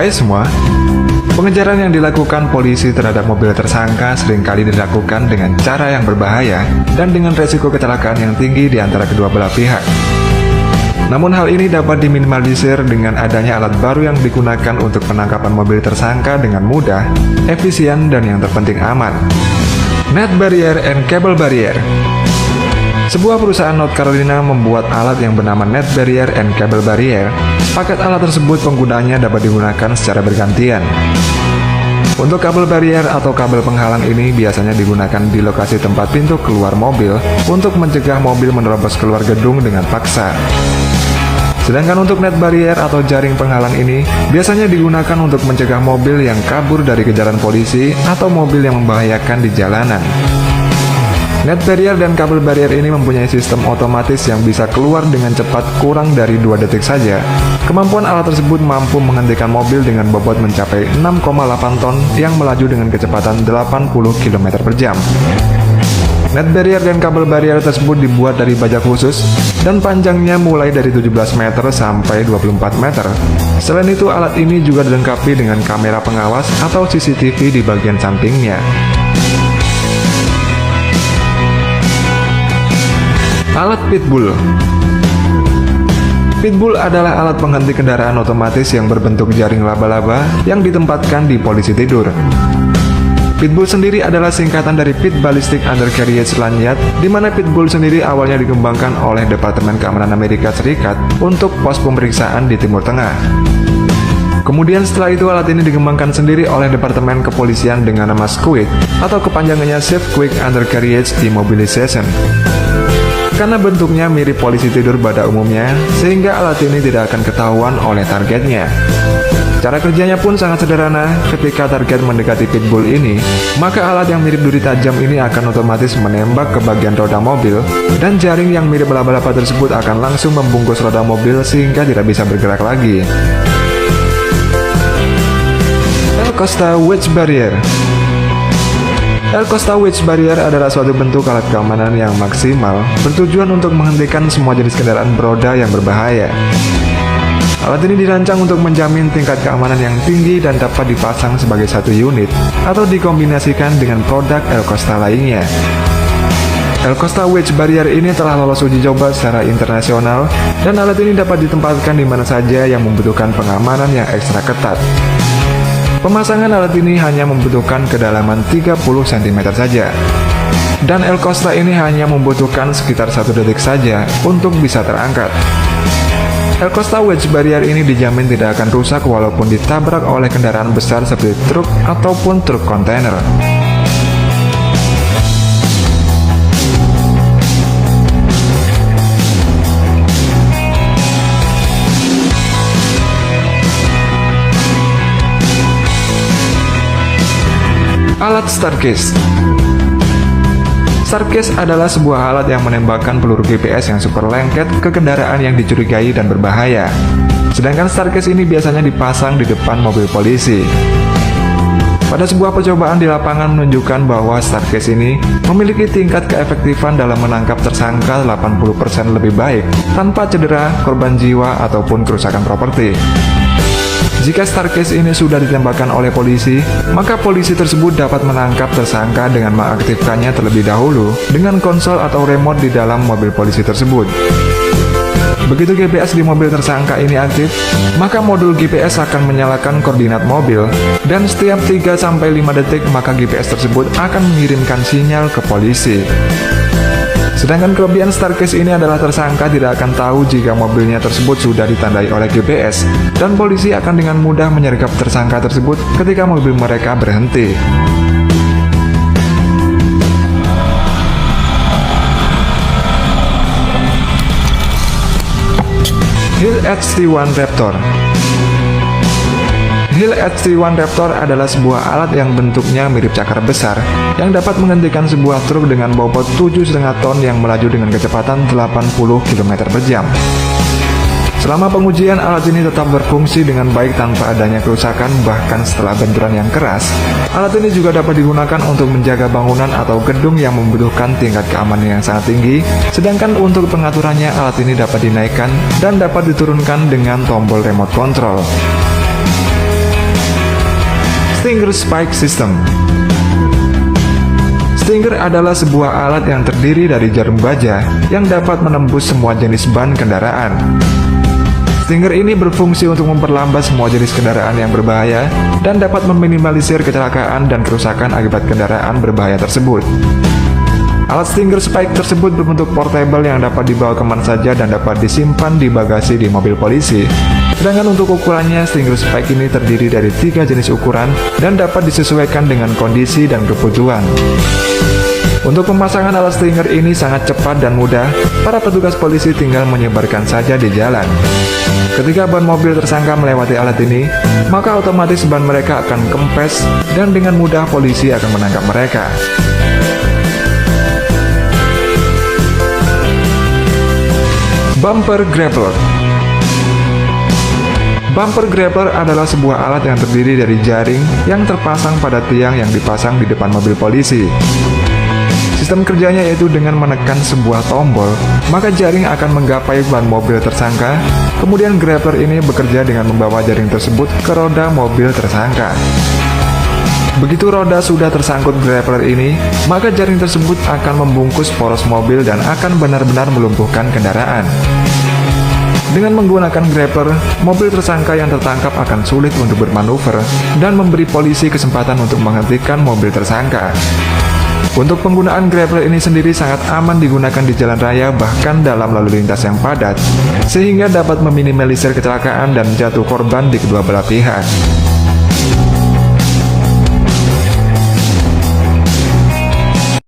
Hai semua, pengejaran yang dilakukan polisi terhadap mobil tersangka seringkali dilakukan dengan cara yang berbahaya dan dengan resiko kecelakaan yang tinggi di antara kedua belah pihak. Namun hal ini dapat diminimalisir dengan adanya alat baru yang digunakan untuk penangkapan mobil tersangka dengan mudah, efisien, dan yang terpenting aman. Net Barrier and Cable Barrier. Sebuah perusahaan North Carolina membuat alat yang bernama Net Barrier and Cable Barrier. Paket alat tersebut penggunanya dapat digunakan secara bergantian. Untuk kabel barrier atau kabel penghalang ini biasanya digunakan di lokasi tempat pintu keluar mobil untuk mencegah mobil menerobos keluar gedung dengan paksa. Sedangkan untuk net barrier atau jaring penghalang ini biasanya digunakan untuk mencegah mobil yang kabur dari kejaran polisi atau mobil yang membahayakan di jalanan. Net barrier dan kabel barrier ini mempunyai sistem otomatis yang bisa keluar dengan cepat kurang dari 2 detik saja. Kemampuan alat tersebut mampu menghentikan mobil dengan bobot mencapai 6,8 ton yang melaju dengan kecepatan 80 km per jam. Net barrier dan kabel barrier tersebut dibuat dari baja khusus dan panjangnya mulai dari 17 meter sampai 24 meter. Selain itu, alat ini juga dilengkapi dengan kamera pengawas atau CCTV di bagian sampingnya. Alat Pitbull. Pitbull adalah alat penghenti kendaraan otomatis yang berbentuk jaring laba-laba yang ditempatkan di polisi tidur. Pitbull sendiri adalah singkatan dari Pit Ballistic Undercarriage Lanyard, di mana Pitbull sendiri awalnya dikembangkan oleh Departemen Keamanan Amerika Serikat untuk pos pemeriksaan di Timur Tengah. Kemudian setelah itu alat ini dikembangkan sendiri oleh Departemen Kepolisian dengan nama SQUID atau kepanjangannya Safe Quick Undercarriage Immobilization. Karena bentuknya mirip polisi tidur pada umumnya, sehingga alat ini tidak akan ketahuan oleh targetnya. Cara kerjanya pun sangat sederhana. Ketika target mendekati Pitbull ini, maka alat yang mirip duri tajam ini akan otomatis menembak ke bagian roda mobil, dan jaring yang mirip laba-laba tersebut akan langsung membungkus roda mobil sehingga tidak bisa bergerak lagi. El Costa Wedge Barrier. El Costa Wedge Barrier adalah suatu bentuk alat keamanan yang maksimal bertujuan untuk menghentikan semua jenis kendaraan beroda yang berbahaya. Alat ini dirancang untuk menjamin tingkat keamanan yang tinggi dan dapat dipasang sebagai satu unit atau dikombinasikan dengan produk El Costa lainnya. El Costa Wedge Barrier ini telah lolos uji coba secara internasional dan alat ini dapat ditempatkan di mana saja yang membutuhkan pengamanan yang ekstra ketat. Pemasangan alat ini hanya membutuhkan kedalaman 30 cm saja. Dan El Costa ini hanya membutuhkan sekitar 1 detik saja untuk bisa terangkat. El Costa Wedge Barrier ini dijamin tidak akan rusak walaupun ditabrak oleh kendaraan besar seperti truk ataupun truk kontainer. Alat Starcase. Starcase adalah sebuah alat yang menembakkan peluru GPS yang super lengket ke kendaraan yang dicurigai dan berbahaya. Sedangkan Starcase ini biasanya dipasang di depan mobil polisi. Pada sebuah percobaan di lapangan menunjukkan bahwa Starcase ini memiliki tingkat keefektifan dalam menangkap tersangka 80% lebih baik tanpa cedera, korban jiwa, ataupun kerusakan properti. Jika Starcase ini sudah ditembakkan oleh polisi, maka polisi tersebut dapat menangkap tersangka dengan mengaktifkannya terlebih dahulu dengan konsol atau remote di dalam mobil polisi tersebut. Begitu GPS di mobil tersangka ini aktif, maka modul GPS akan menyalakan koordinat mobil, dan setiap 3-5 detik maka GPS tersebut akan mengirimkan sinyal ke polisi. Sedangkan kelebihan Starcase ini adalah tersangka tidak akan tahu jika mobilnya tersebut sudah ditandai oleh GPS, dan polisi akan dengan mudah menyergap tersangka tersebut ketika mobil mereka berhenti. Hill HT1 Raptor. Hill HT1 Raptor adalah sebuah alat yang bentuknya mirip cakar besar yang dapat menghentikan sebuah truk dengan bobot 7,5 ton yang melaju dengan kecepatan 80 km per jam. Selama pengujian, alat ini tetap berfungsi dengan baik tanpa adanya kerusakan, bahkan setelah benturan yang keras. Alat ini juga dapat digunakan untuk menjaga bangunan atau gedung yang membutuhkan tingkat keamanan yang sangat tinggi, sedangkan untuk pengaturannya alat ini dapat dinaikkan dan dapat diturunkan dengan tombol remote control. Stinger Spike System. Stinger adalah sebuah alat yang terdiri dari jarum baja yang dapat menembus semua jenis ban kendaraan. Stinger ini berfungsi untuk memperlambat semua jenis kendaraan yang berbahaya dan dapat meminimalisir kecelakaan dan kerusakan akibat kendaraan berbahaya tersebut. Alat Stinger Spike tersebut berbentuk portable yang dapat dibawa kemana saja dan dapat disimpan di bagasi di mobil polisi. Sedangkan untuk ukurannya, Stinger Spike ini terdiri dari 3 jenis ukuran dan dapat disesuaikan dengan kondisi dan kebutuhan. Untuk pemasangan alat Stinger ini sangat cepat dan mudah, para petugas polisi tinggal menyebarkan saja di jalan. Ketika ban mobil tersangka melewati alat ini, maka otomatis ban mereka akan kempes dan dengan mudah polisi akan menangkap mereka. Bumper Grappler. Bumper grappler adalah sebuah alat yang terdiri dari jaring yang terpasang pada tiang yang dipasang di depan mobil polisi. Sistem kerjanya yaitu dengan menekan sebuah tombol, maka jaring akan menggapai ban mobil tersangka. Kemudian grappler ini bekerja dengan membawa jaring tersebut ke roda mobil tersangka. Begitu roda sudah tersangkut grappler ini, maka jaring tersebut akan membungkus poros mobil dan akan benar-benar melumpuhkan kendaraan. Dengan menggunakan grappler, mobil tersangka yang tertangkap akan sulit untuk bermanuver dan memberi polisi kesempatan untuk menghentikan mobil tersangka. Untuk penggunaan grappler ini sendiri sangat aman digunakan di jalan raya bahkan dalam lalu lintas yang padat, sehingga dapat meminimalisir kecelakaan dan jatuh korban di kedua belah pihak.